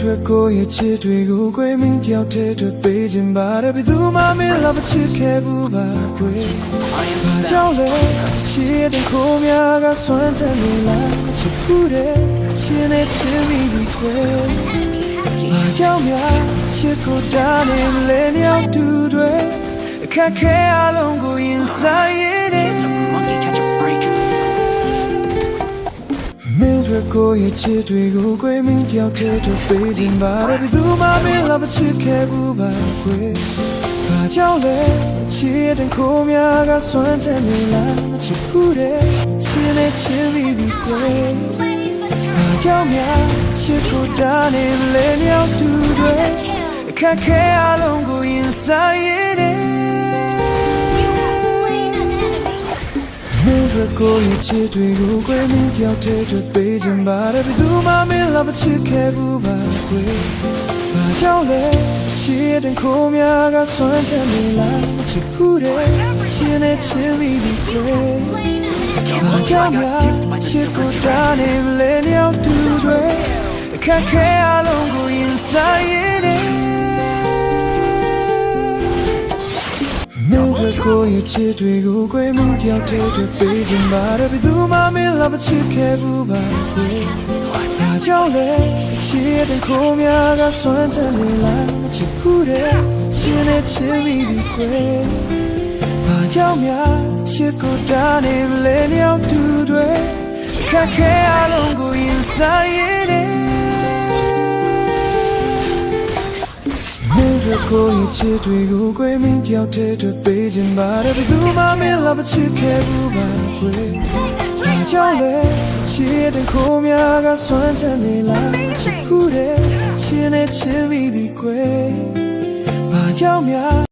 ထွက်ကိုရဲ့ချစ်တွေကိုကိုယ်မင်းကြောက်တဲ့အတွက်ပေးခြင်းပါတယ်ဘယ်သူမှမင်းလောက်မချစ်ခဲ့ဘူးပါကွယ်ဘာကြောင့်လဲချစ်တဲ့ကိုများကစွန့်ချင်နေလားချစ်ဘူးတဲ့ချစ်နေချင်မိပြီကွယ်ဘာကြောင့်များချစ်ကိုတားနေလဲမြောက်တူတွေအခက်ခဲအလုံးကိုရင်ဆိုင်ရတဲ့မင်းတို့ကိုရဲ့ချစ်တွေကိုကိုယ်မင်းကြောက်တဲ့အတွက်ပေးခြင်းပါတယ်ဘယ်သူမှမင်းလောက်မချစ်ခဲ့ဘူးပါကွယ်ဘာကြောင့်လဲချစ်တဲ့ကိုများကစွန့်ချင်နေလားချစ်ဘူးတဲ့ချစ်နေချင်မိပြီကွယ်ဘာကြောင့်များချစ်ကိုတားနေလဲမြောက်သူတွေအခက်ခဲအလုံးကိုရင်ဆိုင်ရတဲ့မင်းတို့ကိုရဲ့ချစ်တွေကိုကိုယ်မင်းကြောက်တဲ့အတွက်ပေးခြင်းပါတယ်ဘယ်သူမှမင်းလောက်မချစ်ခဲ့ဘူးပါကွယ်ဘာကြောင့်လဲချစ်တဲ့ကိုများကစွန့်ချင်နေလားချစ်ဘူးတဲ့ချစ်နေချင်မိပြီကွယ်ဘာကြောင့်များချစ်ကိုတားနေလဲမြောက်သူတွေအခက်ခဲအလုံးကိုရင်ဆိုင်ရတဲ့မင်းတို့ကိုရဲ့ချစ်တွေကိုကိုယ်မင်းကြောက်တဲ့အတွက်ပေးခြင်းပါတယ်ဘယ်သူမှမင်းလောက်မချစ်ခဲ့ဘူးပါကွယ်ဘာကြောင့်လဲချစ်တဲ့ကိုများကစွန့်ချင်နေလားချစ်ဘူးတဲ့ချစ်နေချင်မိပြီကွယ်ဘာကြောင့်များချစ်ကိုတားနေလဲမြောက်သူတွေအခက်ခဲအလုံးကိုရင်ဆိုင်ရတဲ့မင်းတို့ကိုရဲ့ချစ်တွေကိုကိုယ်မင်းကြောက်တဲ့အတွက်ပေးခြင်းပါတယ်ဘယ်သူမှမင်းလောက်မချစ်ခဲ့ဘူးပါကွယ်ဘာကြောင့်လဲချစ်တဲ့ကိုများကစွန့်ချင်နေလားချစ်ဘူးတဲ့ချစ်နေချင်မိပြီကွယ်ဘာကြောင့်များ